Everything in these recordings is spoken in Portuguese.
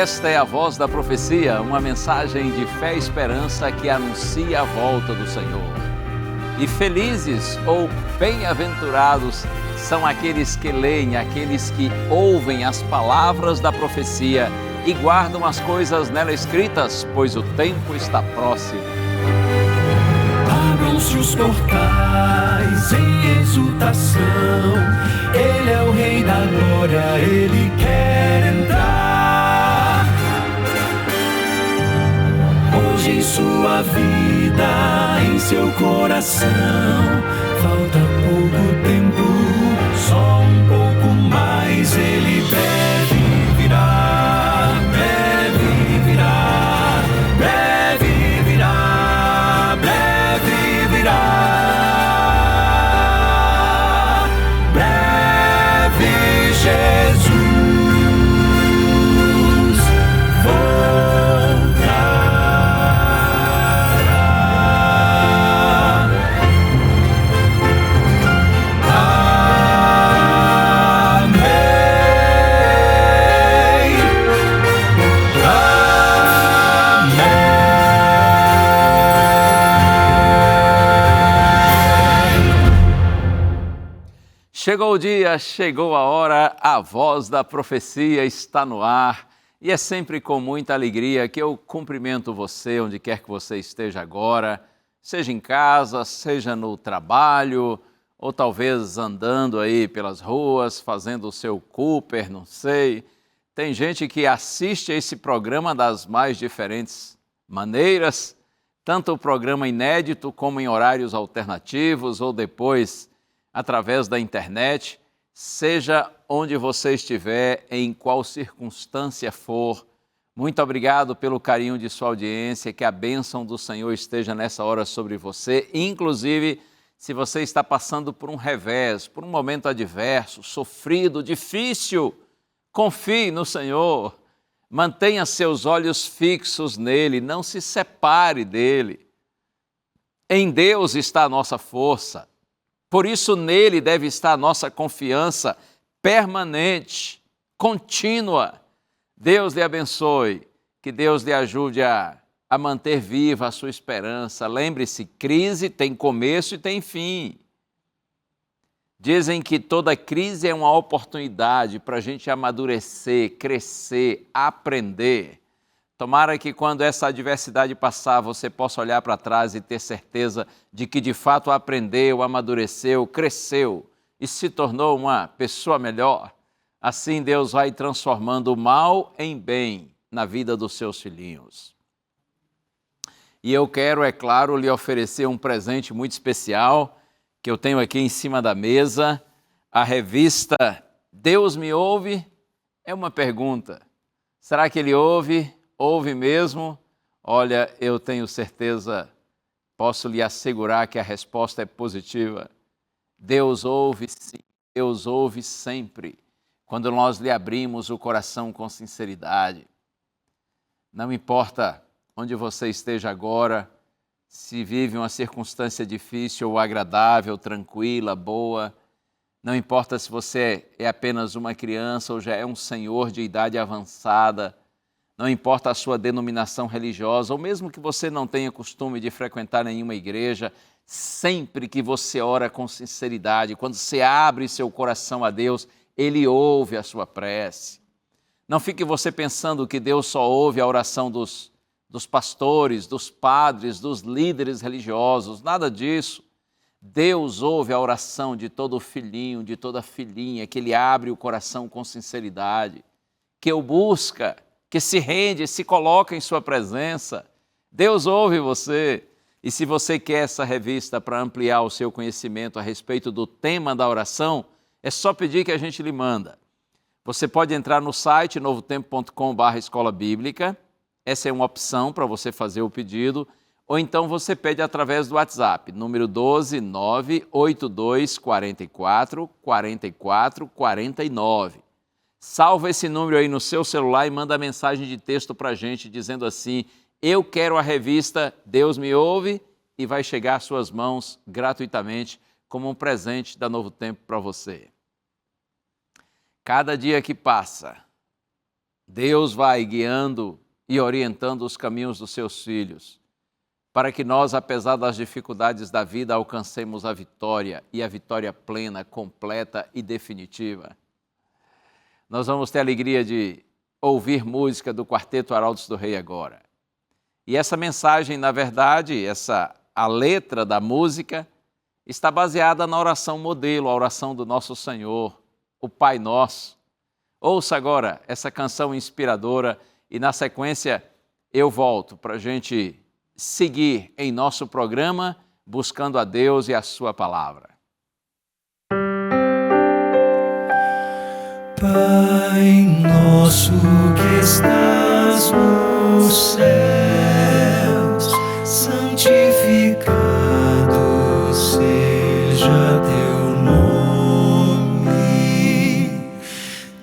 Esta é a Voz da Profecia, uma mensagem de fé e esperança que anuncia a volta do Senhor. E felizes ou bem-aventurados são aqueles que leem, aqueles que ouvem as palavras da profecia e guardam as coisas nela escritas, pois o tempo está próximo. Abram-se os portais em exultação, Ele é o Rei da Glória, Ele quer entrar. Hoje em sua vida, em seu coração, falta pouco tempo, só um pouco mais, Ele breve virá, breve virá, breve virá, breve virá, breve Jesus Chegou o dia, chegou a hora, a Voz da Profecia está no ar e é sempre com muita alegria que eu cumprimento você onde quer que você esteja agora, seja em casa, seja no trabalho ou talvez andando aí pelas ruas, fazendo o seu Cooper, não sei. Tem gente que assiste a esse programa das mais diferentes maneiras, tanto o programa inédito como em horários alternativos ou depois através da internet, seja onde você estiver, em qual circunstância for. Muito obrigado pelo carinho de sua audiência, que a bênção do Senhor esteja nessa hora sobre você, inclusive se você está passando por um revés, por um momento adverso, sofrido, difícil, confie no Senhor, mantenha seus olhos fixos nele, não se separe dele. Em Deus está a nossa força. Por isso, nele deve estar a nossa confiança permanente, contínua. Deus lhe abençoe, que Deus lhe ajude a manter viva a sua esperança. Lembre-se, crise tem começo e tem fim. Dizem que toda crise é uma oportunidade para a gente amadurecer, crescer, aprender. Tomara que quando essa adversidade passar, você possa olhar para trás e ter certeza de que de fato aprendeu, amadureceu, cresceu e se tornou uma pessoa melhor. Assim Deus vai transformando o mal em bem na vida dos seus filhinhos. E eu quero, é claro, lhe oferecer um presente muito especial que eu tenho aqui em cima da mesa. A revista Deus Me Ouve? É uma pergunta. Será que Ele ouve? Ouve mesmo? Olha, eu tenho certeza, posso lhe assegurar que a resposta é positiva. Deus ouve sim, Deus ouve sempre, quando nós lhe abrimos o coração com sinceridade. Não importa onde você esteja agora, se vive uma circunstância difícil ou agradável, tranquila, boa, não importa se você é apenas uma criança ou já é um senhor de idade avançada, não importa a sua denominação religiosa, ou mesmo que você não tenha costume de frequentar nenhuma igreja, sempre que você ora com sinceridade, quando você abre seu coração a Deus, Ele ouve a sua prece. Não fique você pensando que Deus só ouve a oração dos pastores, dos padres, dos líderes religiosos, nada disso. Deus ouve a oração de todo filhinho, de toda filhinha, que Ele abre o coração com sinceridade, que o busca, que se rende, se coloca em sua presença. Deus ouve você. E se você quer essa revista para ampliar o seu conhecimento a respeito do tema da oração, é só pedir que a gente lhe manda. Você pode entrar no site novotempo.com/escola bíblica, essa é uma opção para você fazer o pedido, ou então você pede através do WhatsApp, número 12 982 44 44 49. Salva esse número aí no seu celular e manda mensagem de texto para a gente dizendo assim: eu quero a revista Deus Me Ouve, e vai chegar às suas mãos gratuitamente como um presente da Novo Tempo para você. Cada dia que passa, Deus vai guiando e orientando os caminhos dos seus filhos, para que nós, apesar das dificuldades da vida, alcancemos a vitória, e a vitória plena, completa e definitiva. Nós vamos ter a alegria de ouvir música do Quarteto Arautos do Rei agora. E essa mensagem, na verdade, a letra da música, está baseada na oração modelo, a oração do nosso Senhor, o Pai Nosso. Ouça agora essa canção inspiradora e, na sequência, eu volto para a gente seguir em nosso programa, buscando a Deus e a sua palavra. Pai nosso que estás nos céus, santificado seja teu nome,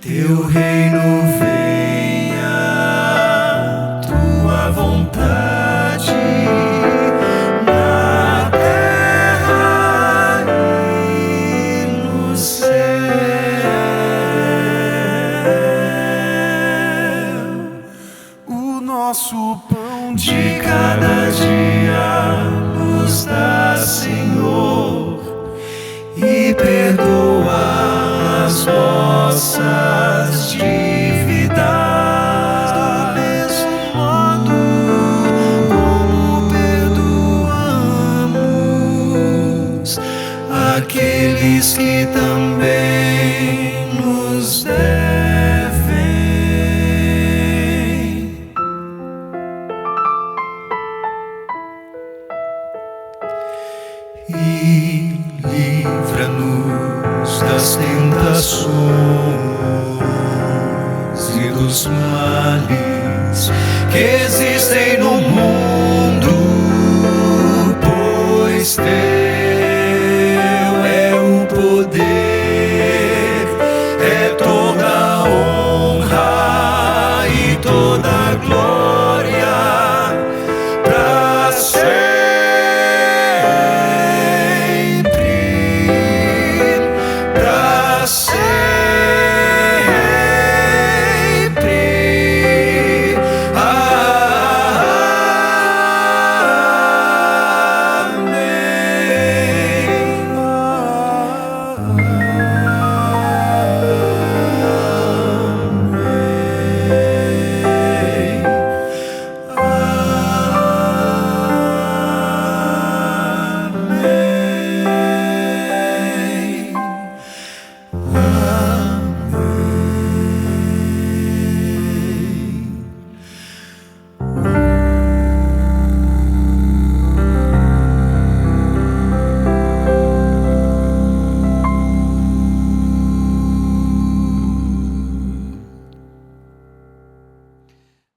teu reino venha, tua vontade na terra e no céu. O nosso pão de cada dia nos dá, Senhor, e perdoa as nossas dívidas, do mesmo modo como perdoamos aqueles que também nos devem. E livra-nos das tentações e dos males que existem no mundo, pois teu é o poder, é toda a honra e toda a glória para sempre.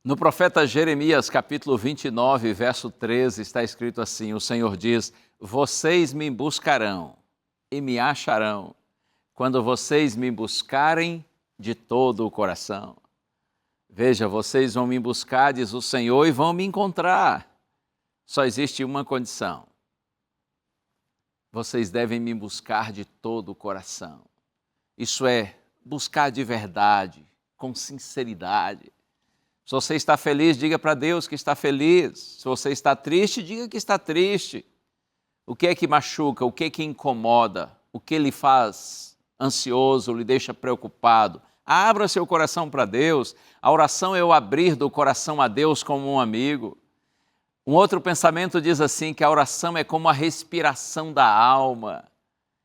No profeta Jeremias, capítulo 29, verso 13, está escrito assim, o Senhor diz: vocês me buscarão e me acharão, quando vocês me buscarem de todo o coração. Veja, vocês vão me buscar, diz o Senhor, e vão me encontrar. Só existe uma condição. Vocês devem me buscar de todo o coração. Isso é, buscar de verdade, com sinceridade. Se você está feliz, diga para Deus que está feliz. Se você está triste, diga que está triste. O que é que machuca? O que é que incomoda? O que lhe faz ansioso, lhe deixa preocupado? Abra seu coração para Deus. A oração é o abrir do coração a Deus como um amigo. Um outro pensamento diz assim, que a oração é como a respiração da alma.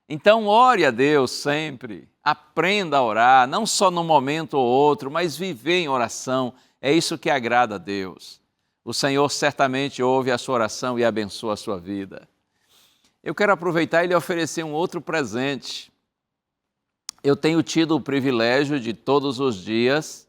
Então ore a Deus sempre. Aprenda a orar, não só num momento ou outro, mas viver em oração. É isso que agrada a Deus. O Senhor certamente ouve a sua oração e abençoa a sua vida. Eu quero aproveitar e lhe oferecer um outro presente. Eu tenho tido o privilégio de todos os dias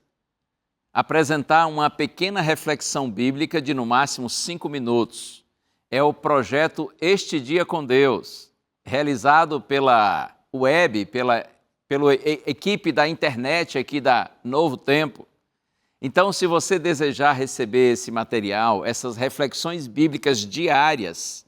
apresentar uma pequena reflexão bíblica de no máximo 5 minutos. É o projeto Este Dia com Deus, realizado pela web, pela equipe da internet aqui da Novo Tempo. Então, se você desejar receber esse material, essas reflexões bíblicas diárias,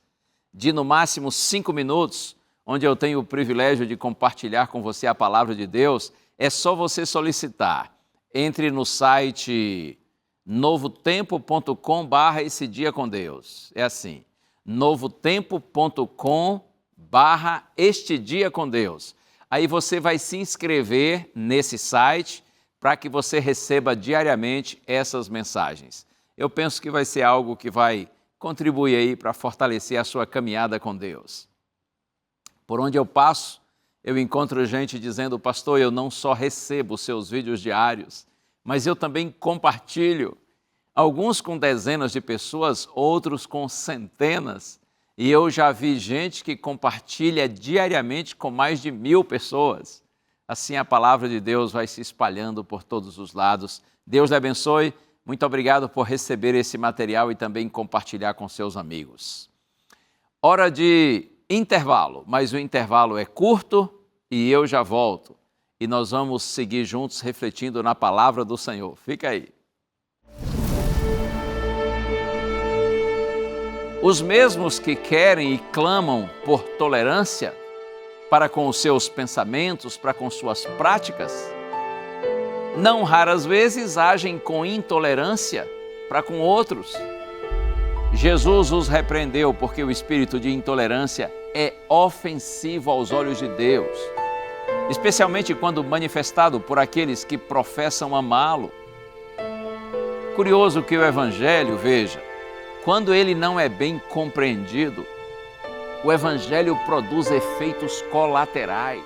de no máximo 5 minutos, onde eu tenho o privilégio de compartilhar com você a palavra de Deus, é só você solicitar entre no site novotempo.com/esse dia com Deus. É assim, novotempo.com/este dia com Deus. Aí você vai se inscrever nesse site para que você receba diariamente essas mensagens. Eu penso que vai ser algo que vai contribuir aí para fortalecer a sua caminhada com Deus. Por onde eu passo, eu encontro gente dizendo: pastor, eu não só recebo os seus vídeos diários, mas eu também compartilho, alguns com dezenas de pessoas, outros com centenas, e eu já vi gente que compartilha diariamente com mais de 1000 pessoas. Assim a palavra de Deus vai se espalhando por todos os lados. Deus lhe abençoe, muito obrigado por receber esse material e também compartilhar com seus amigos. Hora de intervalo, mas o intervalo é curto e eu já volto. E nós vamos seguir juntos refletindo na palavra do Senhor. Fica aí. Os mesmos que querem e clamam por tolerância para com os seus pensamentos, para com suas práticas, não raras vezes agem com intolerância para com outros. Jesus os repreendeu porque o espírito de intolerância é ofensivo aos olhos de Deus, especialmente quando manifestado por aqueles que professam amá-lo. Curioso que o Evangelho, veja, quando ele não é bem compreendido, o Evangelho produz efeitos colaterais.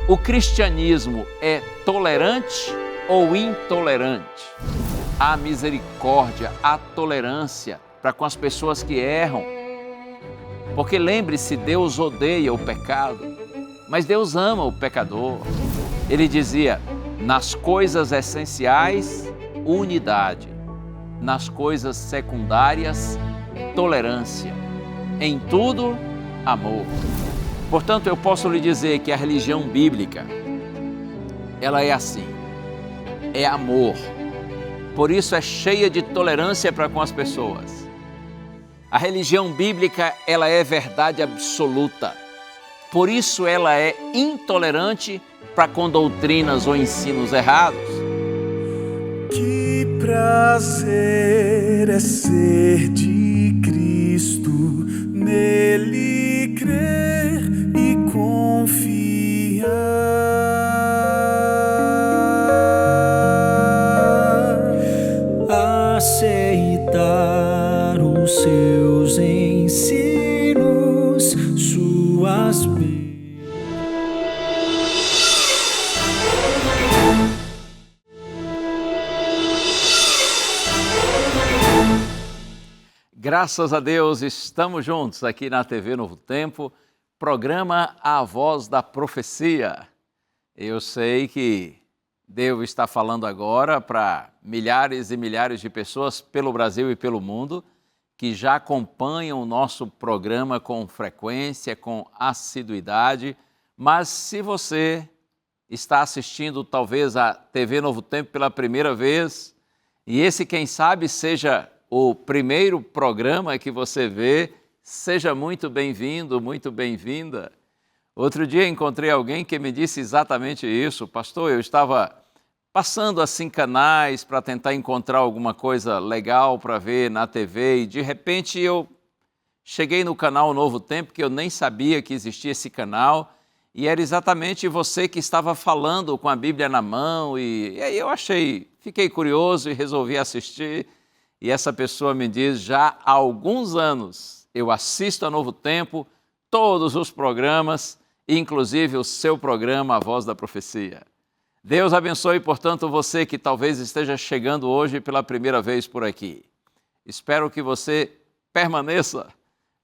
O cristianismo é tolerante ou intolerante? Há misericórdia, há tolerância para com as pessoas que erram. Porque lembre-se, Deus odeia o pecado, mas Deus ama o pecador. Ele dizia: nas coisas essenciais, unidade. Nas coisas secundárias, tolerância. Em tudo, amor. Portanto, eu posso lhe dizer que a religião bíblica, ela é assim, é amor. Por isso é cheia de tolerância para com as pessoas. A religião bíblica, ela é verdade absoluta. Por isso ela é intolerante para com doutrinas ou ensinos errados. Que prazer é ser de Cristo, nele crer e confiar, aceitar os seus ensinos, suas Graças a Deus, estamos juntos aqui na TV Novo Tempo, programa A Voz da Profecia. Eu sei que Deus está falando agora para milhares e milhares de pessoas pelo Brasil e pelo mundo que já acompanham o nosso programa com frequência, com assiduidade, mas se você está assistindo talvez a TV Novo Tempo pela primeira vez, e esse, quem sabe, seja o primeiro programa que você vê, seja muito bem-vindo, muito bem-vinda. Outro dia encontrei alguém que me disse exatamente isso: pastor, eu estava passando assim canais para tentar encontrar alguma coisa legal para ver na TV e de repente eu cheguei no canal Novo Tempo, que eu nem sabia que existia esse canal, e era exatamente você que estava falando com a Bíblia na mão, e aí eu fiquei curioso e resolvi assistir. E essa pessoa me diz: já há alguns anos eu assisto a Novo Tempo, todos os programas, inclusive o seu programa, A Voz da Profecia. Deus abençoe, portanto, você que talvez esteja chegando hoje pela primeira vez por aqui. Espero que você permaneça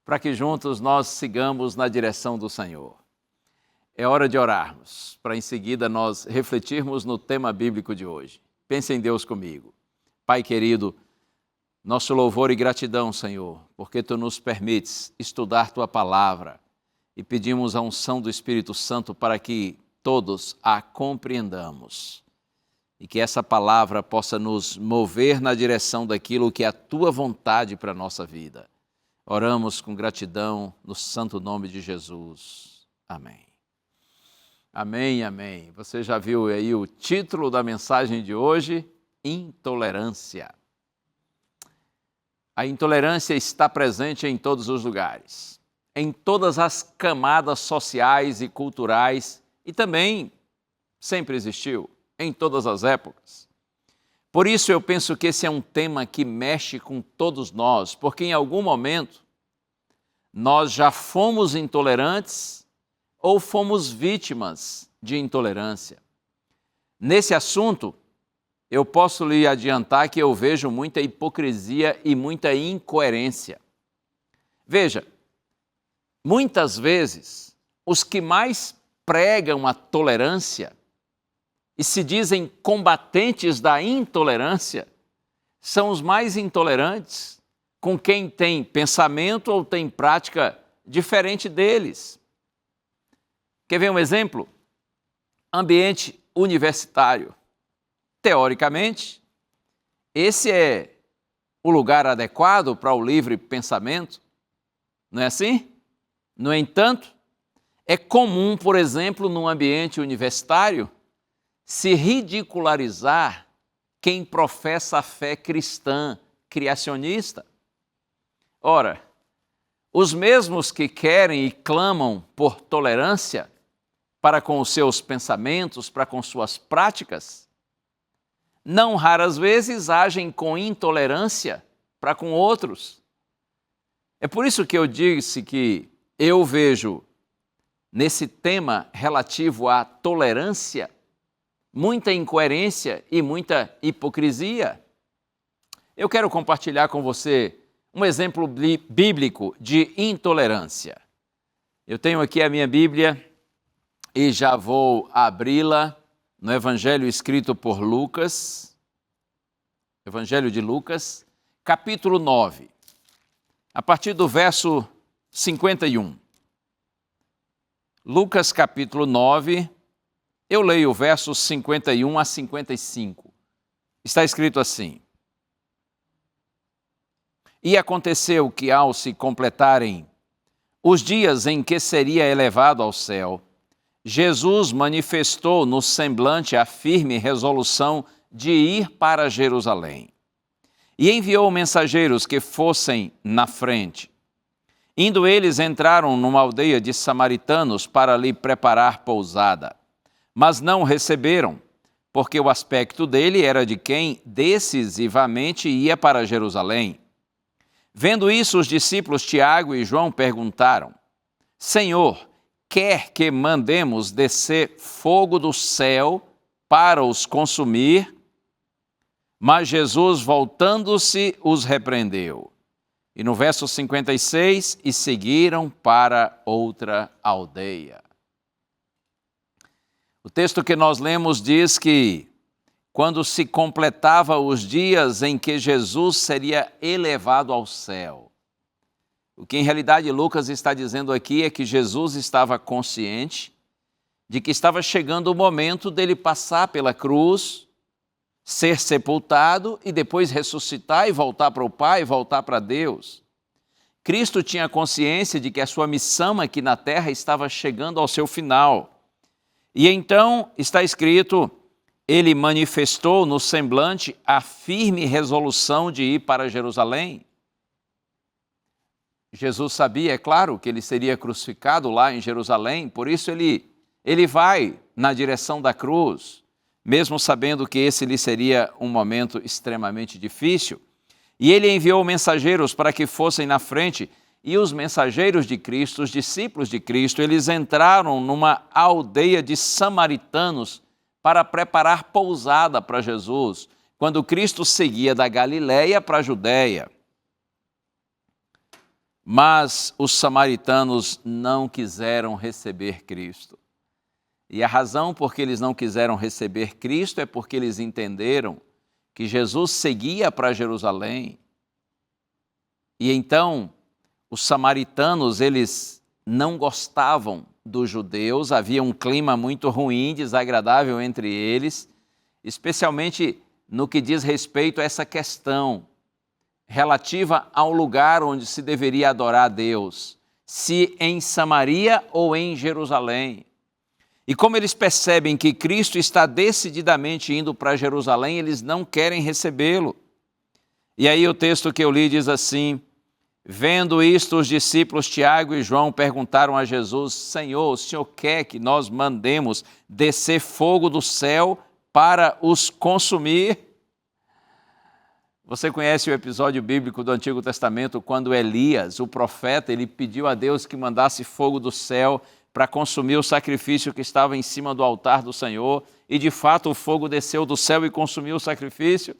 para que juntos nós sigamos na direção do Senhor. É hora de orarmos, para em seguida nós refletirmos no tema bíblico de hoje. Pense em Deus comigo. Pai querido, nosso louvor e gratidão, Senhor, porque Tu nos permites estudar Tua palavra e pedimos a unção do Espírito Santo para que todos a compreendamos e que essa palavra possa nos mover na direção daquilo que é a Tua vontade para a nossa vida. Oramos com gratidão no santo nome de Jesus. Amém. Amém, amém. Você já viu aí o título da mensagem de hoje? Intolerância. A intolerância está presente em todos os lugares, em todas as camadas sociais e culturais e também sempre existiu, em todas as épocas. Por isso eu penso que esse é um tema que mexe com todos nós, porque em algum momento nós já fomos intolerantes ou fomos vítimas de intolerância. Nesse assunto, eu posso lhe adiantar que eu vejo muita hipocrisia e muita incoerência. Veja, muitas vezes, os que mais pregam a tolerância e se dizem combatentes da intolerância são os mais intolerantes com quem tem pensamento ou tem prática diferente deles. Quer ver um exemplo? Ambiente universitário. Teoricamente, esse é o lugar adequado para o livre pensamento, não é assim? No entanto, é comum, por exemplo, num ambiente universitário, se ridicularizar quem professa a fé cristã, criacionista. Ora, os mesmos que querem e clamam por tolerância para com os seus pensamentos, para com suas práticas, não raras vezes agem com intolerância para com outros. É por isso que eu disse que eu vejo nesse tema relativo à tolerância muita incoerência e muita hipocrisia. Eu quero compartilhar com você um exemplo bíblico de intolerância. Eu tenho aqui a minha Bíblia e já vou abri-la no Evangelho escrito por Lucas, Evangelho de Lucas, capítulo 9, a partir do verso 51. Lucas, capítulo 9, eu leio o versos 51 a 55. Está escrito assim: E aconteceu que, ao se completarem os dias em que seria elevado ao céu, Jesus manifestou no semblante a firme resolução de ir para Jerusalém. E enviou mensageiros que fossem na frente. Indo eles, entraram numa aldeia de samaritanos para lhe preparar pousada. Mas não o receberam, porque o aspecto dele era de quem decisivamente ia para Jerusalém. Vendo isso, os discípulos Tiago e João perguntaram: Senhor, quer que mandemos descer fogo do céu para os consumir? Mas Jesus, voltando-se, os repreendeu. E no verso 56, e seguiram para outra aldeia. O texto que nós lemos diz que quando se completava os dias em que Jesus seria elevado ao céu. O que em realidade Lucas está dizendo aqui é que Jesus estava consciente de que estava chegando o momento dele passar pela cruz, ser sepultado e depois ressuscitar e voltar para o Pai, voltar para Deus. Cristo tinha consciência de que a sua missão aqui na terra estava chegando ao seu final. E então está escrito: ele manifestou no semblante a firme resolução de ir para Jerusalém. Jesus sabia, é claro, que ele seria crucificado lá em Jerusalém, por isso ele vai na direção da cruz, mesmo sabendo que esse lhe seria um momento extremamente difícil. E ele enviou mensageiros para que fossem na frente, e os mensageiros de Cristo, os discípulos de Cristo, eles entraram numa aldeia de samaritanos para preparar pousada para Jesus, quando Cristo seguia da Galileia para a Judéia. Mas os samaritanos não quiseram receber Cristo. E a razão por que eles não quiseram receber Cristo é porque eles entenderam que Jesus seguia para Jerusalém. E então, os samaritanos, eles não gostavam dos judeus, havia um clima muito ruim, desagradável entre eles, especialmente no que diz respeito a essa questão relativa ao lugar onde se deveria adorar a Deus, se em Samaria ou em Jerusalém. E como eles percebem que Cristo está decididamente indo para Jerusalém, eles não querem recebê-lo. E aí o texto que eu li diz assim: vendo isto, os discípulos Tiago e João perguntaram a Jesus: Senhor, o Senhor quer que nós mandemos descer fogo do céu para os consumir? Você conhece o episódio bíblico do Antigo Testamento, quando Elias, o profeta, ele pediu a Deus que mandasse fogo do céu para consumir o sacrifício que estava em cima do altar do Senhor, e de fato o fogo desceu do céu e consumiu o sacrifício.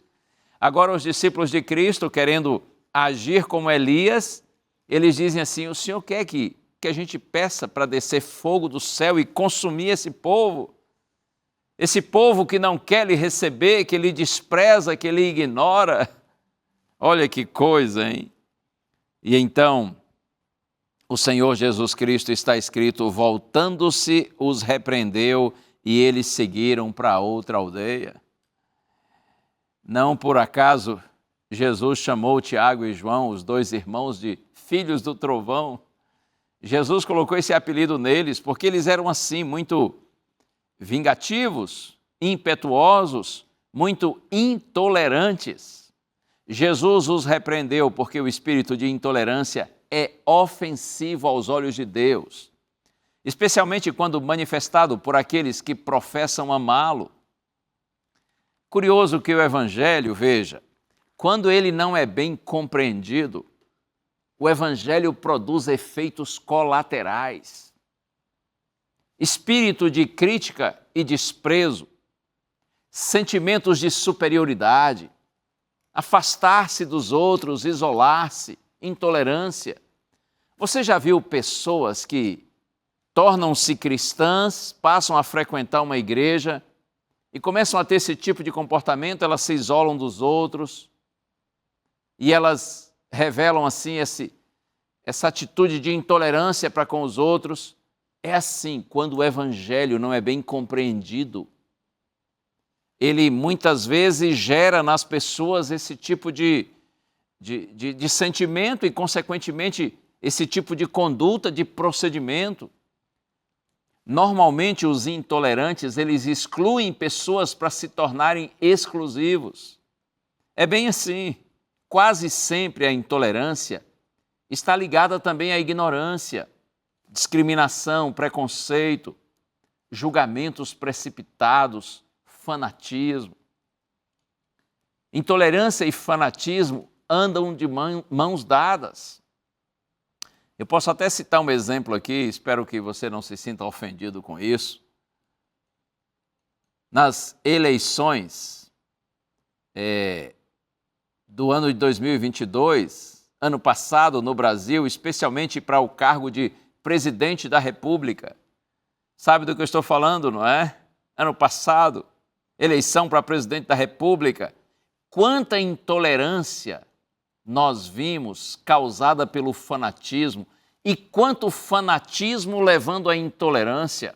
Agora os discípulos de Cristo, querendo agir como Elias, eles dizem assim: o Senhor quer que a gente peça para descer fogo do céu e consumir esse povo? Esse povo que não quer lhe receber, que lhe despreza, que lhe ignora. Olha que coisa, hein? E então, o Senhor Jesus Cristo, está escrito, voltando-se, os repreendeu e eles seguiram para outra aldeia. Não por acaso, Jesus chamou Tiago e João, os dois irmãos, de filhos do trovão. Jesus colocou esse apelido neles porque eles eram assim, muito vingativos, impetuosos, muito intolerantes. Jesus os repreendeu porque o espírito de intolerância é ofensivo aos olhos de Deus, especialmente quando manifestado por aqueles que professam amá-lo. Curioso que o Evangelho, veja, quando ele não é bem compreendido, o Evangelho produz efeitos colaterais. Espírito de crítica e desprezo, sentimentos de superioridade, afastar-se dos outros, isolar-se, intolerância. Você já viu pessoas que tornam-se cristãs, passam a frequentar uma igreja e começam a ter esse tipo de comportamento? Elas se isolam dos outros e elas revelam assim essa atitude de intolerância para com os outros. É assim, quando o Evangelho não é bem compreendido, ele muitas vezes gera nas pessoas esse tipo de sentimento e, consequentemente, esse tipo de conduta, de procedimento. Normalmente, os intolerantes, eles excluem pessoas para se tornarem exclusivos. É bem assim. Quase sempre a intolerância está ligada também à ignorância, discriminação, preconceito, julgamentos precipitados, fanatismo. Intolerância e fanatismo andam de mãos dadas. Eu posso até citar um exemplo aqui, espero que você não se sinta ofendido com isso. Nas eleições do ano de 2022, ano passado no Brasil, especialmente para o cargo de presidente da República. Sabe do que eu estou falando, não é? Ano passado, eleição para presidente da República. Quanta intolerância nós vimos causada pelo fanatismo e quanto fanatismo levando à intolerância.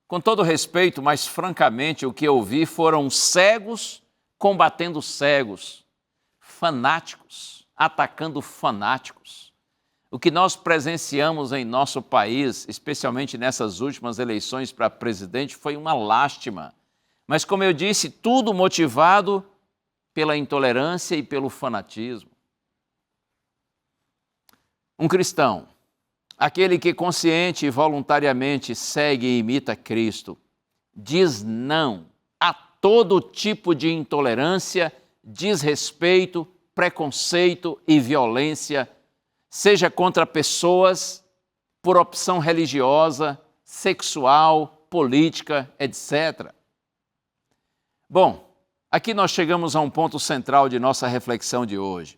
Com todo respeito, mas francamente, o que eu vi foram cegos combatendo cegos, fanáticos atacando fanáticos. O que nós presenciamos em nosso país, especialmente nessas últimas eleições para presidente, foi uma lástima. Mas, como eu disse, tudo motivado pela intolerância e pelo fanatismo. Um cristão, aquele que consciente e voluntariamente segue e imita Cristo, diz não a todo tipo de intolerância, desrespeito, preconceito e violência, seja contra pessoas, por opção religiosa, sexual, política, etc. Bom, aqui nós chegamos a um ponto central de nossa reflexão de hoje.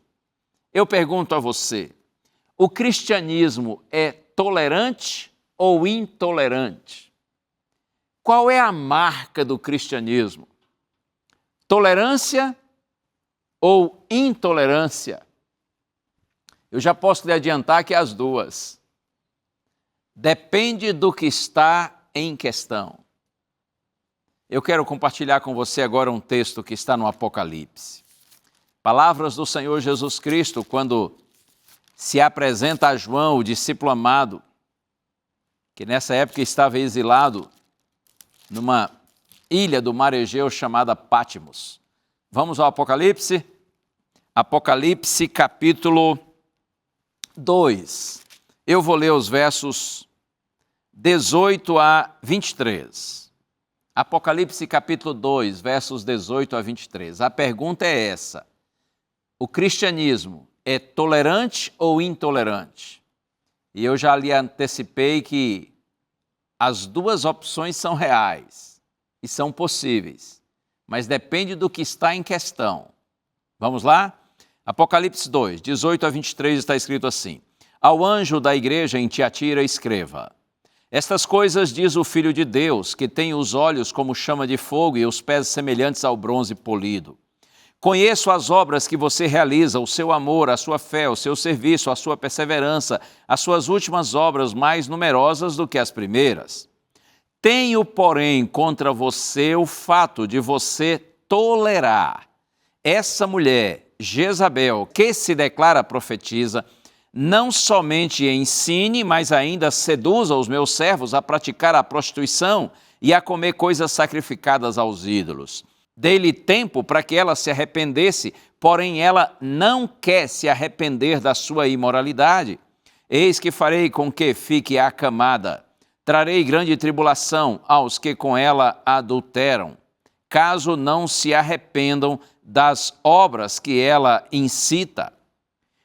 Eu pergunto a você, o cristianismo é tolerante ou intolerante? Qual é a marca do cristianismo? Tolerância ou intolerância? Eu já posso lhe adiantar que as duas. Depende do que está em questão. Eu quero compartilhar com você agora um texto que está no Apocalipse. Palavras do Senhor Jesus Cristo, quando se apresenta a João, o discípulo amado, que nessa época estava exilado numa ilha do mar Egeu chamada Patmos. Vamos ao Apocalipse? Apocalipse capítulo 2. Eu vou ler os versos 18 a 23. Apocalipse capítulo 2, versos 18 a 23. A pergunta é essa: o cristianismo é tolerante ou intolerante? E eu já lhe antecipei que as duas opções são reais e são possíveis, mas depende do que está em questão. Vamos lá? Apocalipse 2, 18 a 23 está escrito assim: ao anjo da igreja em Tiatira escreva: estas coisas diz o Filho de Deus, que tem os olhos como chama de fogo e os pés semelhantes ao bronze polido. Conheço as obras que você realiza, o seu amor, a sua fé, o seu serviço, a sua perseverança, as suas últimas obras mais numerosas do que as primeiras. Tenho, porém, contra você o fato de você tolerar essa mulher, Jezabel, que se declara profetisa, não somente ensine, mas ainda seduza os meus servos a praticar a prostituição e a comer coisas sacrificadas aos ídolos. Dei-lhe tempo para que ela se arrependesse, porém ela não quer se arrepender da sua imoralidade. Eis que farei com que fique acamada. Trarei grande tribulação aos que com ela adulteram, caso não se arrependam das obras que ela incita.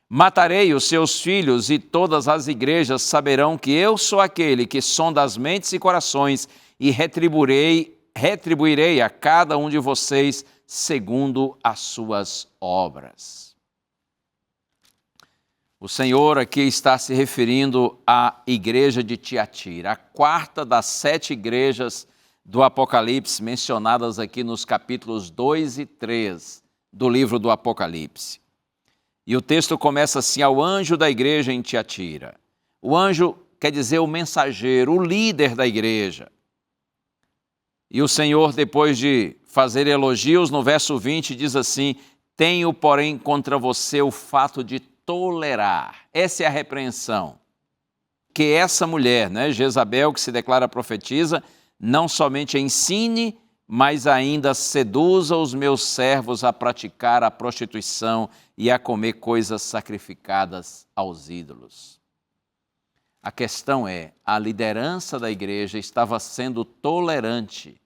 Matarei os seus filhos e todas as igrejas saberão que eu sou aquele que sonda as mentes e corações e retribuirei a cada um de vocês segundo as suas obras. O Senhor aqui está se referindo à igreja de Tiatira, a quarta das 7 igrejas do Apocalipse mencionadas aqui nos capítulos 2 e 3 do livro do Apocalipse. E o texto começa assim: ao anjo da igreja em Tiatira. O anjo quer dizer o mensageiro, o líder da igreja. E o Senhor, depois de fazer elogios, no verso 20 diz assim: tenho, porém, contra você o fato de tolerar. Essa é a repreensão. Que essa mulher, Jezabel, que se declara profetisa, não somente ensine, mas ainda seduza os meus servos a praticar a prostituição e a comer coisas sacrificadas aos ídolos. A questão é, a liderança da igreja estava sendo tolerante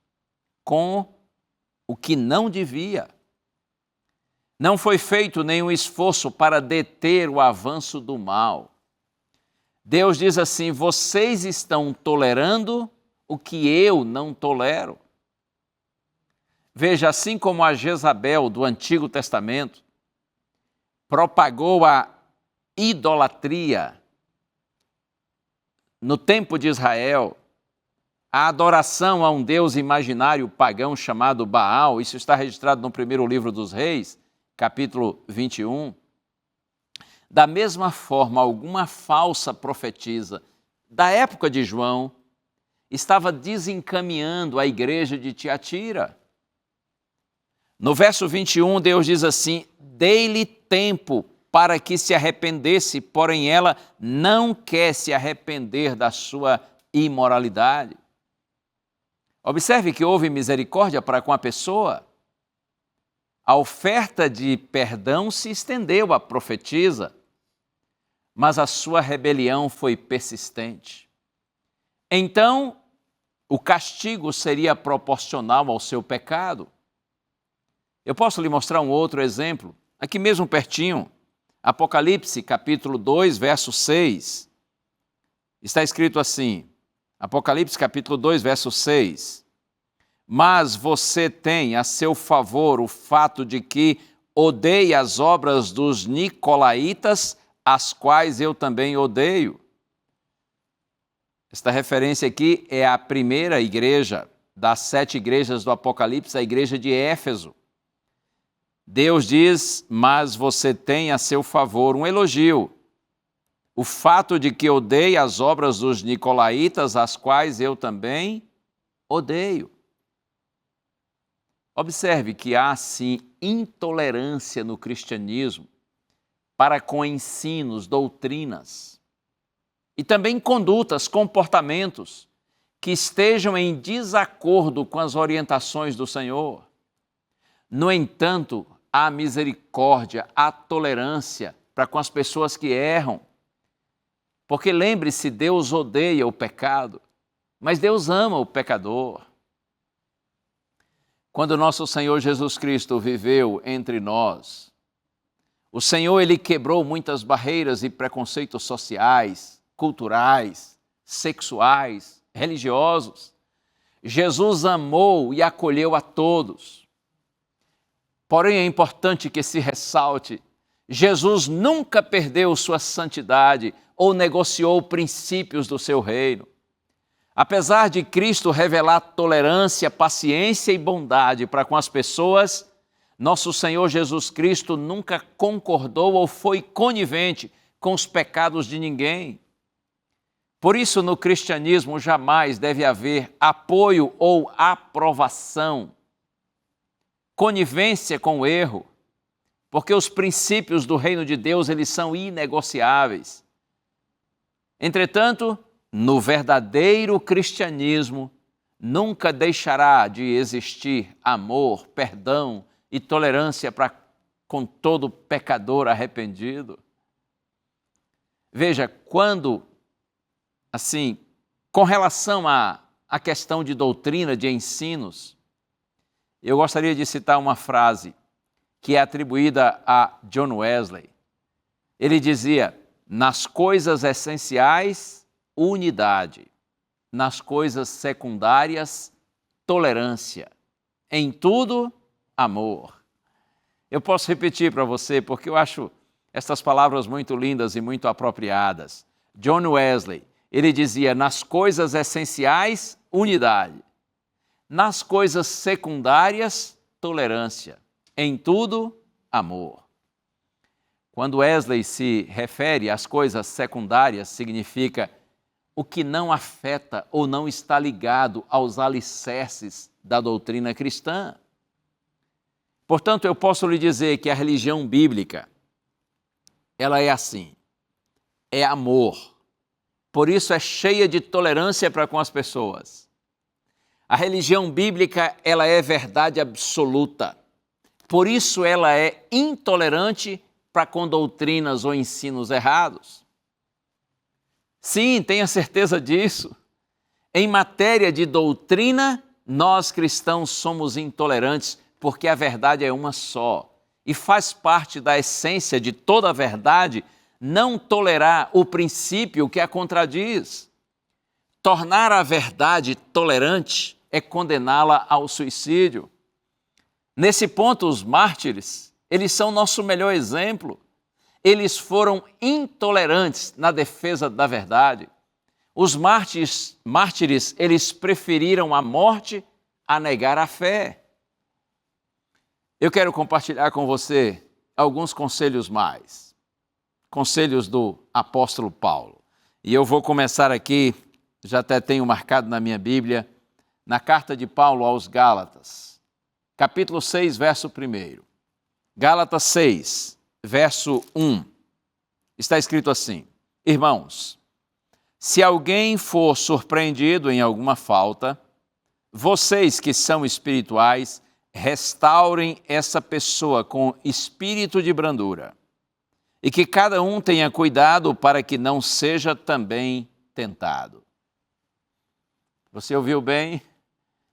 com o que não devia. Não foi feito nenhum esforço para deter o avanço do mal. Deus diz assim: vocês estão tolerando o que eu não tolero. Veja, assim como a Jezabel do Antigo Testamento propagou a idolatria no tempo de Israel, a adoração a um deus imaginário pagão chamado Baal, isso está registrado no primeiro livro dos Reis, capítulo 21. Da mesma forma, alguma falsa profetisa da época de João estava desencaminhando a igreja de Tiatira. No verso 21, Deus diz assim: dei-lhe tempo para que se arrependesse, porém ela não quer se arrepender da sua imoralidade. Observe que houve misericórdia para com a pessoa. A oferta de perdão se estendeu à profetisa, mas a sua rebelião foi persistente. Então, o castigo seria proporcional ao seu pecado. Eu posso lhe mostrar um outro exemplo, aqui mesmo pertinho. Apocalipse, capítulo 2, verso 6. Está escrito assim, Apocalipse, capítulo 2, verso 6. Mas você tem a seu favor o fato de que odeia as obras dos nicolaítas, as quais eu também odeio. Esta referência aqui é a primeira igreja das 7 igrejas do Apocalipse, a igreja de Éfeso. Deus diz, mas você tem a seu favor um elogio. O fato de que odeia as obras dos nicolaítas, as quais eu também odeio. Observe que há, sim, intolerância no cristianismo para com ensinos, doutrinas e também condutas, comportamentos que estejam em desacordo com as orientações do Senhor. No entanto, há misericórdia, há tolerância para com as pessoas que erram. Porque lembre-se, Deus odeia o pecado, mas Deus ama o pecador. Quando nosso Senhor Jesus Cristo viveu entre nós, o Senhor, Ele quebrou muitas barreiras e preconceitos sociais, culturais, sexuais, religiosos. Jesus amou e acolheu a todos. Porém, é importante que se ressalte, Jesus nunca perdeu sua santidade ou negociou princípios do seu reino. Apesar de Cristo revelar tolerância, paciência e bondade para com as pessoas, nosso Senhor Jesus Cristo nunca concordou ou foi conivente com os pecados de ninguém. Por isso, no cristianismo jamais deve haver apoio ou aprovação, conivência com o erro, porque os princípios do reino de Deus, eles são inegociáveis. Entretanto, no verdadeiro cristianismo, nunca deixará de existir amor, perdão e tolerância para com todo pecador arrependido. Veja, com relação à questão de doutrina, de ensinos, eu gostaria de citar uma frase que é atribuída a John Wesley. Ele dizia: nas coisas essenciais, unidade; nas coisas secundárias, tolerância; em tudo, amor. Eu posso repetir para você, porque eu acho estas palavras muito lindas e muito apropriadas. John Wesley, ele dizia: nas coisas essenciais, unidade; nas coisas secundárias, tolerância; em tudo, amor. Quando Wesley se refere às coisas secundárias, significa o que não afeta ou não está ligado aos alicerces da doutrina cristã. Portanto, eu posso lhe dizer que a religião bíblica, ela é assim, é amor. Por isso é cheia de tolerância para com as pessoas. A religião bíblica, ela é verdade absoluta. Por isso ela é intolerante para com doutrinas ou ensinos errados. Sim, tenha certeza disso. Em matéria de doutrina, nós cristãos somos intolerantes, porque a verdade é uma só. E faz parte da essência de toda a verdade não tolerar o princípio que a contradiz. Tornar a verdade tolerante é condená-la ao suicídio. Nesse ponto, os mártires, eles são nosso melhor exemplo. Eles foram intolerantes na defesa da verdade. Os mártires, eles preferiram a morte a negar a fé. Eu quero compartilhar com você alguns conselhos mais. Conselhos do apóstolo Paulo. E eu vou começar aqui, já até tenho marcado na minha Bíblia, na carta de Paulo aos Gálatas, capítulo 6, verso 1. Gálatas 6, verso 1. Está escrito assim: irmãos, se alguém for surpreendido em alguma falta, vocês que são espirituais, restaurem essa pessoa com espírito de brandura, e que cada um tenha cuidado para que não seja também tentado. Você ouviu bem?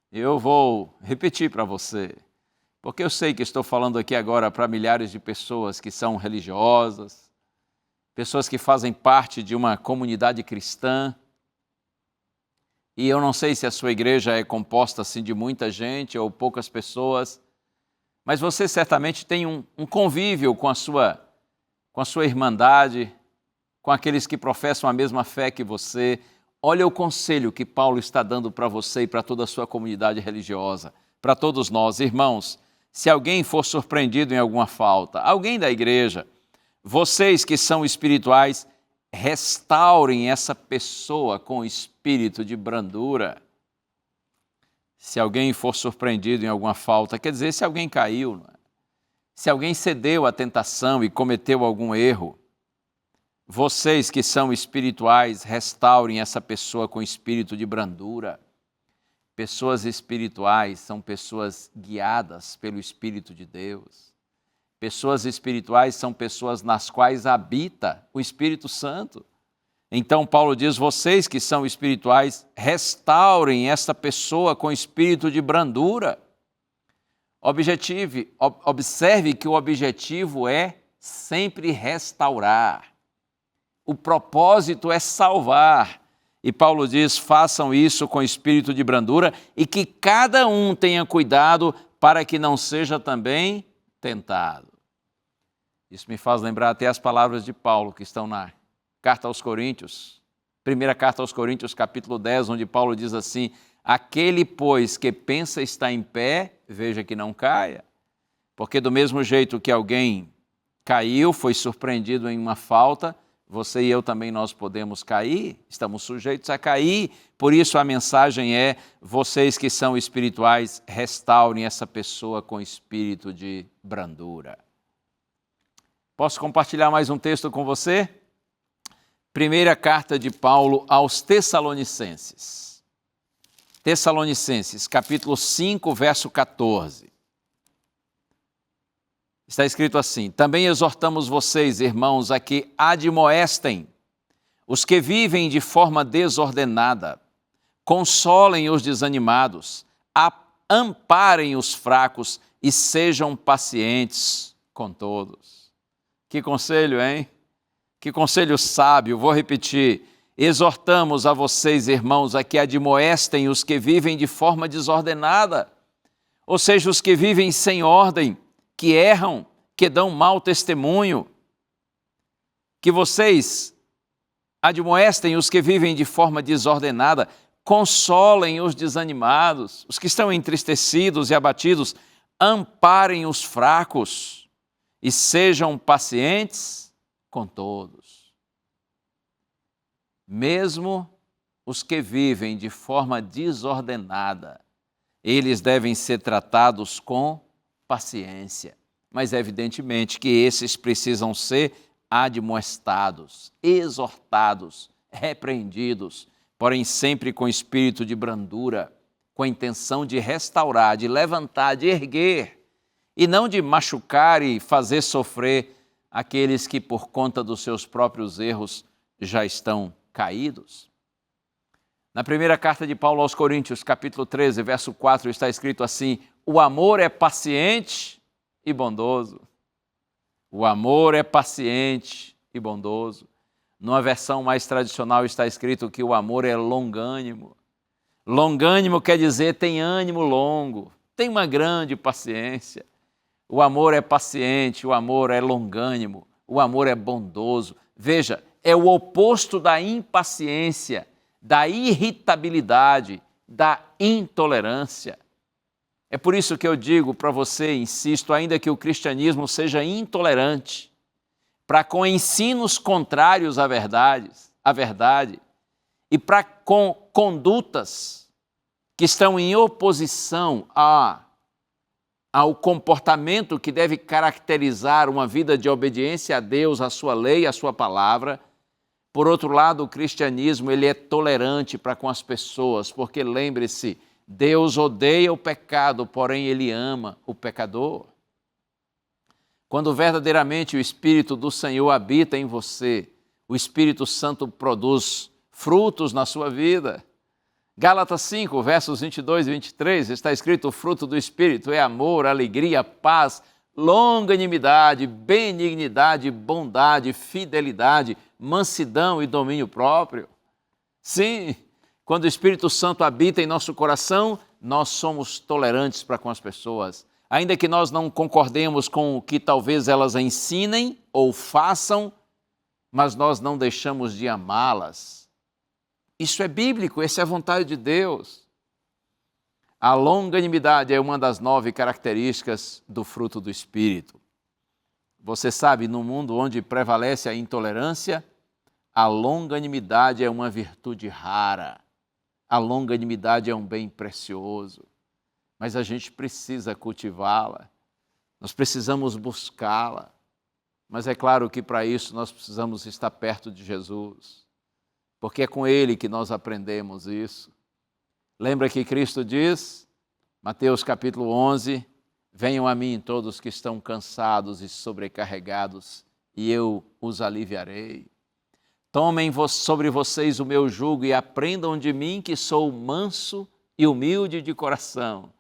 Eu vou repetir para você, porque eu sei que estou falando aqui agora para milhares de pessoas que são religiosas, pessoas que fazem parte de uma comunidade cristã, e eu não sei se a sua igreja é composta assim de muita gente ou poucas pessoas, mas você certamente tem um convívio com a sua irmandade, com aqueles que professam a mesma fé que você. Olha o conselho que Paulo está dando para você e para toda a sua comunidade religiosa, para todos nós. Irmãos, se alguém for surpreendido em alguma falta, alguém da igreja, vocês que são espirituais, restaurem essa pessoa com espírito de brandura. Se alguém for surpreendido em alguma falta, quer dizer, se alguém caiu, não é? Se alguém cedeu à tentação e cometeu algum erro, vocês que são espirituais, restaurem essa pessoa com espírito de brandura. Pessoas espirituais são pessoas guiadas pelo Espírito de Deus. Pessoas espirituais são pessoas nas quais habita o Espírito Santo. Então Paulo diz, vocês que são espirituais, restaurem essa pessoa com espírito de brandura. Observe que o objetivo é sempre restaurar. O propósito é salvar. E Paulo diz, façam isso com espírito de brandura e que cada um tenha cuidado para que não seja também tentado. Isso me faz lembrar até as palavras de Paulo que estão na Carta aos Coríntios, primeira Carta aos Coríntios, capítulo 10, onde Paulo diz assim, aquele, pois, que pensa estar em pé, veja que não caia. Porque do mesmo jeito que alguém caiu, foi surpreendido em uma falta, você e eu também nós podemos cair, estamos sujeitos a cair. Por isso a mensagem é, vocês que são espirituais, restaurem essa pessoa com espírito de brandura. Posso compartilhar mais um texto com você? Primeira carta de Paulo aos Tessalonicenses. Tessalonicenses, capítulo 5, verso 14. Está escrito assim, também exortamos vocês, irmãos, a que admoestem os que vivem de forma desordenada, consolem os desanimados, amparem os fracos e sejam pacientes com todos. Que conselho, hein? Que conselho sábio, vou repetir. Exortamos a vocês, irmãos, a que admoestem os que vivem de forma desordenada, ou seja, os que vivem sem ordem, que erram, que dão mau testemunho. Que vocês admoestem os que vivem de forma desordenada, consolem os desanimados, os que estão entristecidos e abatidos, amparem os fracos e sejam pacientes com todos. Mesmo os que vivem de forma desordenada, eles devem ser tratados com paciência. Mas evidentemente que esses precisam ser admoestados, exortados, repreendidos, porém sempre com espírito de brandura, com a intenção de restaurar, de levantar, de erguer, e não de machucar e fazer sofrer aqueles que por conta dos seus próprios erros já estão caídos. Na primeira carta de Paulo aos Coríntios, capítulo 13, verso 4, está escrito assim, o amor é paciente e bondoso. O amor é paciente e bondoso. Numa versão mais tradicional está escrito que o amor é longânimo. Longânimo quer dizer tem ânimo longo, tem uma grande paciência. O amor é paciente, o amor é longânimo, o amor é bondoso. Veja, é o oposto da impaciência, da irritabilidade, da intolerância. É por isso que eu digo para você, insisto, ainda que o cristianismo seja intolerante, para com ensinos contrários à verdade e para com condutas que estão em oposição ao comportamento que deve caracterizar uma vida de obediência a Deus, a sua lei, a sua palavra. Por outro lado, o cristianismo ele é tolerante para com as pessoas, porque lembre-se, Deus odeia o pecado, porém Ele ama o pecador. Quando verdadeiramente o Espírito do Senhor habita em você, o Espírito Santo produz frutos na sua vida. Gálatas 5, versos 22 e 23, está escrito, o fruto do Espírito é amor, alegria, paz, longanimidade, benignidade, bondade, fidelidade, mansidão e domínio próprio. Sim, quando o Espírito Santo habita em nosso coração, nós somos tolerantes para com as pessoas. Ainda que nós não concordemos com o que talvez elas ensinem ou façam, mas nós não deixamos de amá-las. Isso é bíblico, essa é a vontade de Deus. A longanimidade é uma das 9 características do fruto do Espírito. Você sabe, no mundo onde prevalece a intolerância, a longanimidade é uma virtude rara. A longanimidade é um bem precioso. Mas a gente precisa cultivá-la. Nós precisamos buscá-la. Mas é claro que para isso nós precisamos estar perto de Jesus, porque é com Ele que nós aprendemos isso. Lembra que Cristo diz, Mateus capítulo 11, venham a mim todos que estão cansados e sobrecarregados, e eu os aliviarei. Tomem sobre vocês o meu jugo e aprendam de mim, que sou manso e humilde de coração,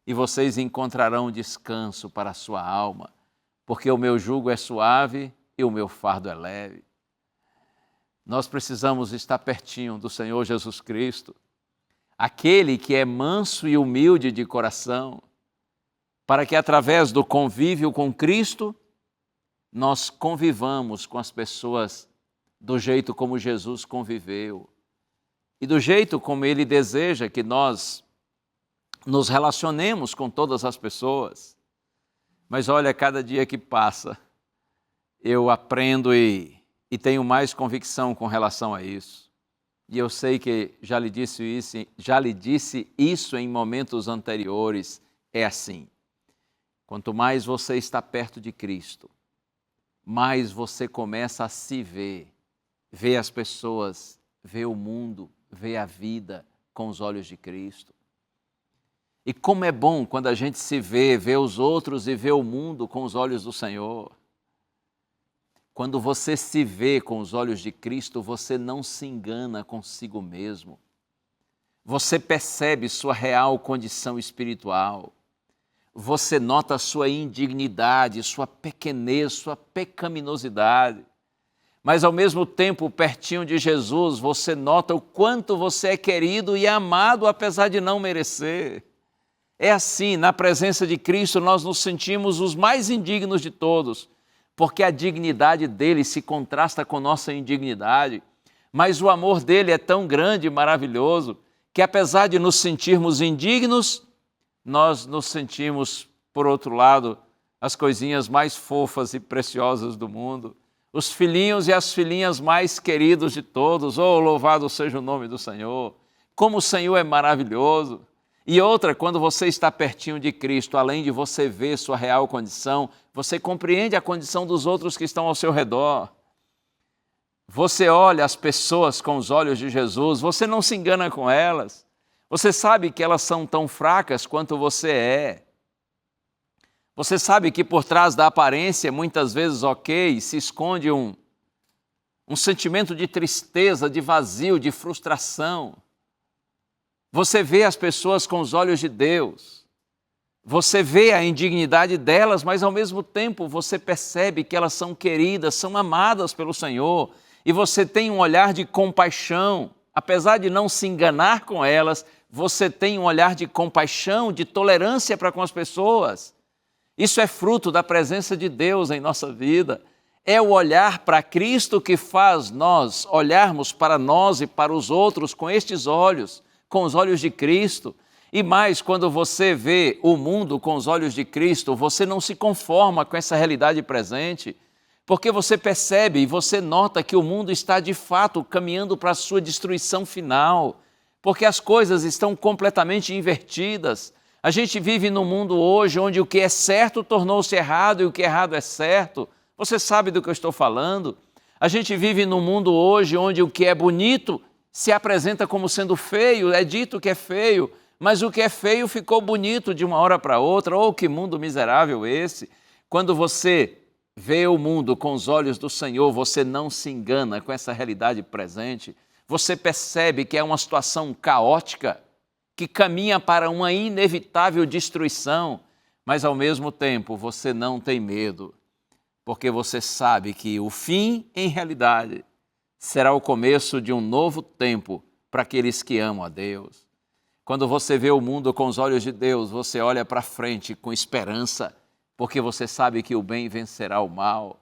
e vocês encontrarão descanso para a sua alma, porque o meu jugo é suave e o meu fardo é leve. Nós precisamos estar pertinho do Senhor Jesus Cristo, aquele que é manso e humilde de coração, para que através do convívio com Cristo, nós convivamos com as pessoas do jeito como Jesus conviveu e do jeito como Ele deseja que nós nos relacionemos com todas as pessoas. Mas olha, cada dia que passa, eu aprendo e tenho mais convicção com relação a isso. E eu sei que já lhe disse isso em momentos anteriores, é assim. Quanto mais você está perto de Cristo, mais você começa a se ver as pessoas, ver o mundo, ver a vida com os olhos de Cristo. E como é bom quando a gente se vê os outros e vê o mundo com os olhos do Senhor. Quando você se vê com os olhos de Cristo, você não se engana consigo mesmo. Você percebe sua real condição espiritual. Você nota sua indignidade, sua pequenez, sua pecaminosidade. Mas ao mesmo tempo, pertinho de Jesus, você nota o quanto você é querido e amado, apesar de não merecer. É assim, na presença de Cristo, nós nos sentimos os mais indignos de todos, porque a dignidade dele se contrasta com nossa indignidade. Mas o amor dele é tão grande e maravilhoso, que apesar de nos sentirmos indignos, nós nos sentimos, por outro lado, as coisinhas mais fofas e preciosas do mundo, os filhinhos e as filhinhas mais queridos de todos. Oh, louvado seja o nome do Senhor! Como o Senhor é maravilhoso! E outra, quando você está pertinho de Cristo, além de você ver sua real condição, você compreende a condição dos outros que estão ao seu redor. Você olha as pessoas com os olhos de Jesus, você não se engana com elas. Você sabe que elas são tão fracas quanto você é. Você sabe que por trás da aparência, muitas vezes ok, se esconde um sentimento de tristeza, de vazio, de frustração. Você vê as pessoas com os olhos de Deus. Você vê a indignidade delas, mas ao mesmo tempo você percebe que elas são queridas, são amadas pelo Senhor. E você tem um olhar de compaixão. Apesar de não se enganar com elas, você tem um olhar de compaixão, de tolerância para com as pessoas. Isso é fruto da presença de Deus em nossa vida. É o olhar para Cristo que faz nós olharmos para nós e para os outros com estes olhos, com os olhos de Cristo. E mais, quando você vê o mundo com os olhos de Cristo, você não se conforma com essa realidade presente, porque você percebe e você nota que o mundo está de fato caminhando para a sua destruição final, porque as coisas estão completamente invertidas. A gente vive num mundo hoje onde o que é certo tornou-se errado e o que é errado é certo. Você sabe do que eu estou falando? A gente vive num mundo hoje onde o que é bonito se apresenta como sendo feio, é dito que é feio, mas o que é feio ficou bonito de uma hora para outra. Oh, que mundo miserável esse! Quando você vê o mundo com os olhos do Senhor, você não se engana com essa realidade presente. Você percebe que é uma situação caótica, que caminha para uma inevitável destruição, mas ao mesmo tempo você não tem medo, porque você sabe que o fim, em realidade, será o começo de um novo tempo para aqueles que amam a Deus. Quando você vê o mundo com os olhos de Deus, você olha para frente com esperança, porque você sabe que o bem vencerá o mal,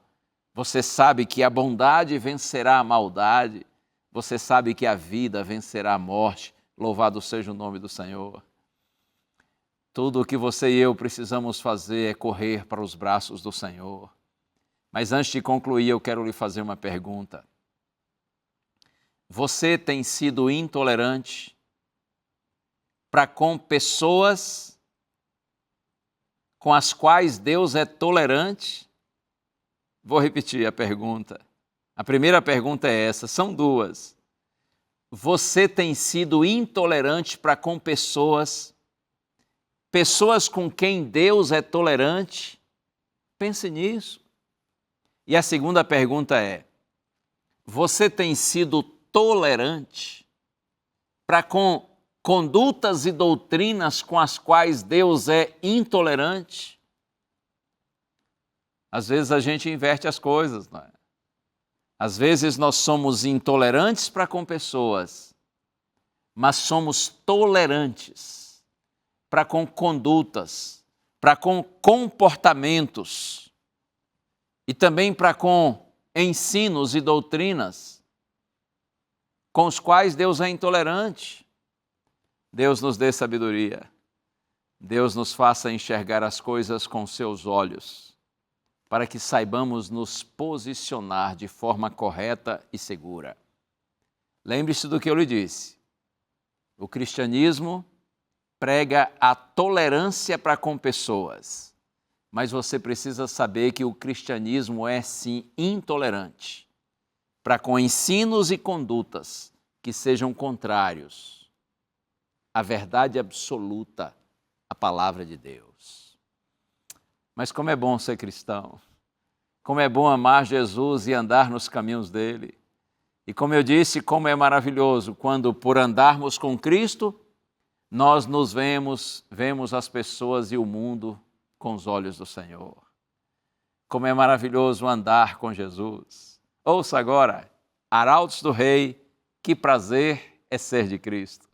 você sabe que a bondade vencerá a maldade, você sabe que a vida vencerá a morte. Louvado seja o nome do Senhor. Tudo o que você e eu precisamos fazer é correr para os braços do Senhor. Mas antes de concluir, eu quero lhe fazer uma pergunta. Você tem sido intolerante para com pessoas com as quais Deus é tolerante? Vou repetir a pergunta. A primeira pergunta é essa, são duas. Você tem sido intolerante para com pessoas com quem Deus é tolerante? Pense nisso. E a segunda pergunta é, você tem sido tolerante para com condutas e doutrinas com as quais Deus é intolerante? Às vezes a gente inverte as coisas, não é? Às vezes nós somos intolerantes para com pessoas, mas somos tolerantes para com condutas, para com comportamentos e também para com ensinos e doutrinas com os quais Deus é intolerante. Deus nos dê sabedoria. Deus nos faça enxergar as coisas com seus olhos, para que saibamos nos posicionar de forma correta e segura. Lembre-se do que eu lhe disse. O cristianismo prega a tolerância para com pessoas, mas você precisa saber que o cristianismo é sim intolerante para com ensinos e condutas que sejam contrários à verdade absoluta, à palavra de Deus. Mas como é bom ser cristão, como é bom amar Jesus e andar nos caminhos dele. E como eu disse, como é maravilhoso quando, por andarmos com Cristo, nós nos vemos as pessoas e o mundo com os olhos do Senhor. Como é maravilhoso andar com Jesus. Ouça agora, Arautos do Rei, que prazer é ser de Cristo.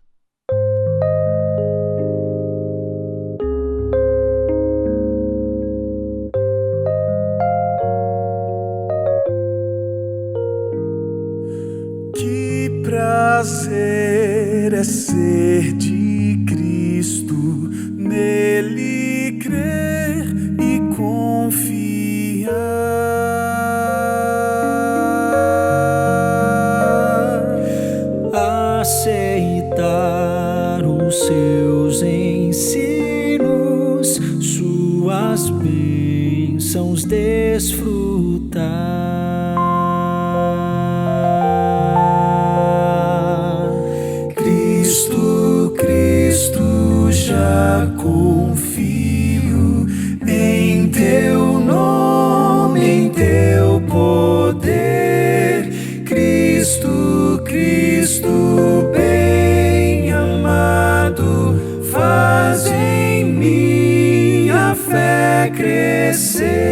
Prazer é ser de Cristo, nele crer e confiar, aceitar os seus ensinos, suas bênçãos desfrutar. Já confio em teu nome, em teu poder, Cristo, Cristo, bem amado, faz em mim a fé crescer.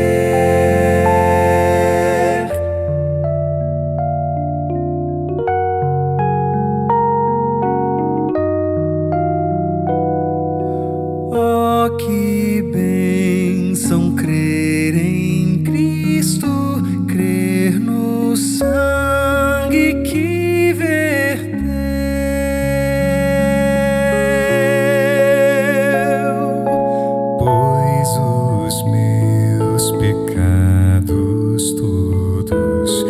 Oh, que bênção crer em Cristo, crer no sangue que verteu, pois os meus pecados todos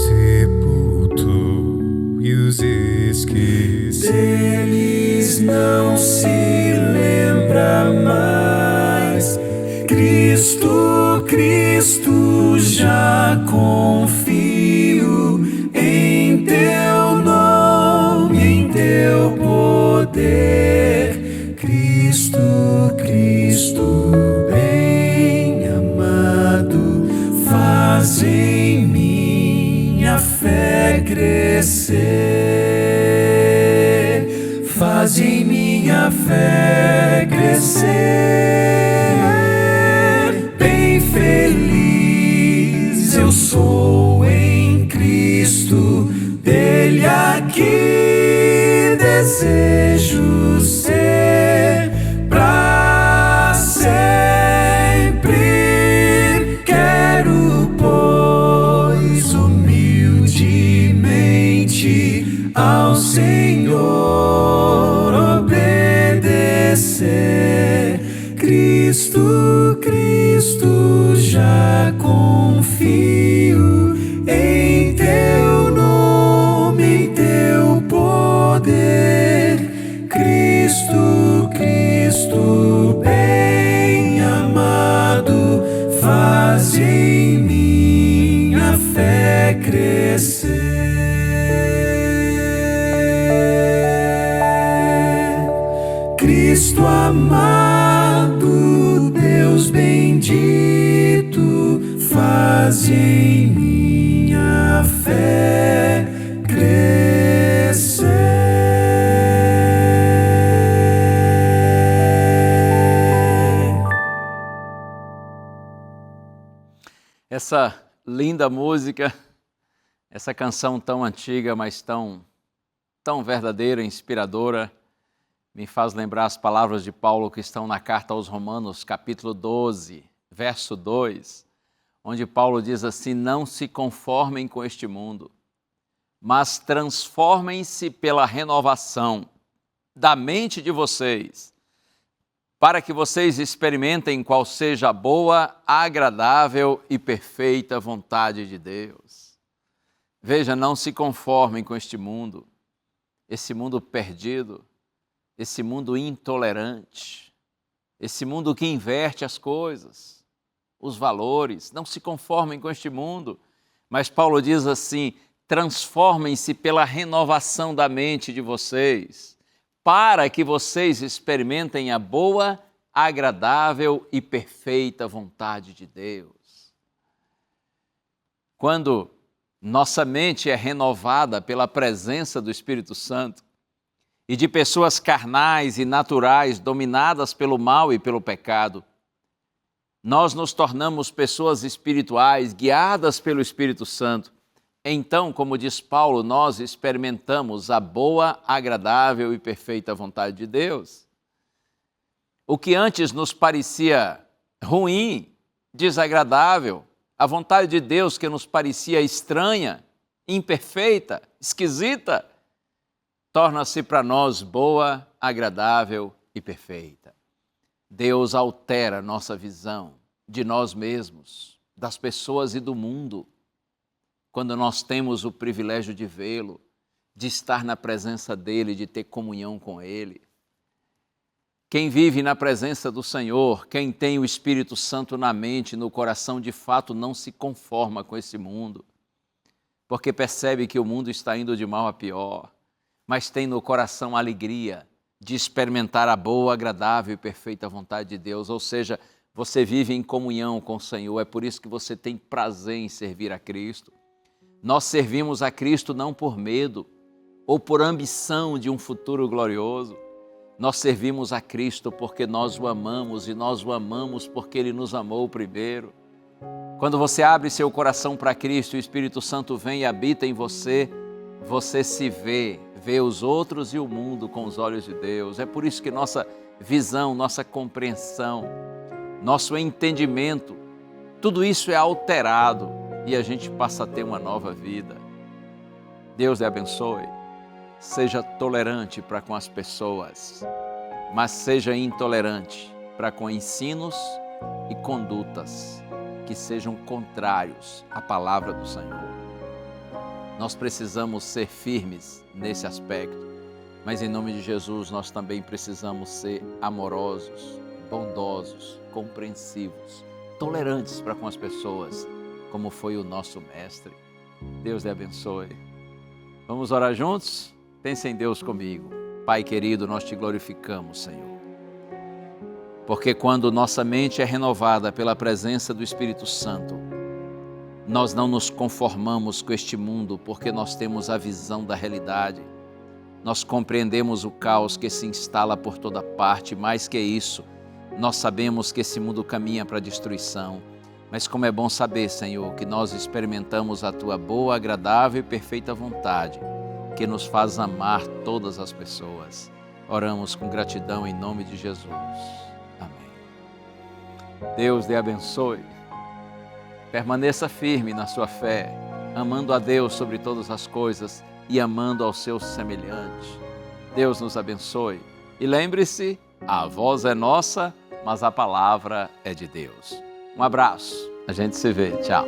sepultou e os esqueceu. Deles não se lembra mais. Cristo, Cristo, já confio em teu nome, em teu poder. Cristo, Cristo, bem amado, faz em mim a fé crescer. Faz em mim a fé crescer. Bem feliz eu sou em Cristo, dele aqui desejo ser pra sempre. Quero, pois, humildemente ao Senhor obedecer. Cristo, Cristo, já confio em teu nome, em teu poder. Cristo, Cristo, bem amado, faz em mim Cristo amado, Deus bendito, faze em minha fé crescer. Essa linda música, essa canção tão antiga, mas tão verdadeira, inspiradora, me faz lembrar as palavras de Paulo que estão na carta aos Romanos, capítulo 12, verso 2, onde Paulo diz assim: não se conformem com este mundo, mas transformem-se pela renovação da mente de vocês, para que vocês experimentem qual seja a boa, agradável e perfeita vontade de Deus. Veja, não se conformem com este mundo, esse mundo perdido, esse mundo intolerante, esse mundo que inverte as coisas, os valores. Não se conformem com este mundo, mas Paulo diz assim: transformem-se pela renovação da mente de vocês, para que vocês experimentem a boa, agradável e perfeita vontade de Deus. Quando nossa mente é renovada pela presença do Espírito Santo e de pessoas carnais e naturais dominadas pelo mal e pelo pecado, nós nos tornamos pessoas espirituais guiadas pelo Espírito Santo. Então, como diz Paulo, nós experimentamos a boa, agradável e perfeita vontade de Deus. O que antes nos parecia ruim, desagradável, a vontade de Deus que nos parecia estranha, imperfeita, esquisita, torna-se para nós boa, agradável e perfeita. Deus altera nossa visão de nós mesmos, das pessoas e do mundo, quando nós temos o privilégio de vê-lo, de estar na presença dEle, de ter comunhão com Ele. Quem vive na presença do Senhor, quem tem o Espírito Santo na mente, no coração, de fato não se conforma com esse mundo, porque percebe que o mundo está indo de mal a pior, mas tem no coração a alegria de experimentar a boa, agradável e perfeita vontade de Deus. Ou seja, você vive em comunhão com o Senhor, é por isso que você tem prazer em servir a Cristo. Nós servimos a Cristo não por medo ou por ambição de um futuro glorioso. Nós servimos a Cristo porque nós o amamos e nós o amamos porque Ele nos amou primeiro. Quando você abre seu coração para Cristo e o Espírito Santo vem e habita em você, você se vê os outros e o mundo com os olhos de Deus. É por isso que nossa visão, nossa compreensão, nosso entendimento, tudo isso é alterado e a gente passa a ter uma nova vida. Deus lhe abençoe. Seja tolerante para com as pessoas, mas seja intolerante para com ensinos e condutas que sejam contrários à palavra do Senhor. Nós precisamos ser firmes nesse aspecto, mas em nome de Jesus nós também precisamos ser amorosos, bondosos, compreensivos, tolerantes para com as pessoas, como foi o nosso Mestre. Deus lhe abençoe. Vamos orar juntos? Pense em Deus comigo. Pai querido, nós te glorificamos, Senhor. Porque quando nossa mente é renovada pela presença do Espírito Santo, nós não nos conformamos com este mundo, porque nós temos a visão da realidade. Nós compreendemos o caos que se instala por toda parte. Mais que isso, nós sabemos que esse mundo caminha para a destruição. Mas como é bom saber, Senhor, que nós experimentamos a Tua boa, agradável e perfeita vontade, que nos faz amar todas as pessoas. Oramos com gratidão em nome de Jesus. Amém. Deus lhe abençoe. Permaneça firme na sua fé, amando a Deus sobre todas as coisas e amando ao seu semelhante. Deus nos abençoe. E lembre-se, a voz é nossa, mas a palavra é de Deus. Um abraço. A gente se vê. Tchau.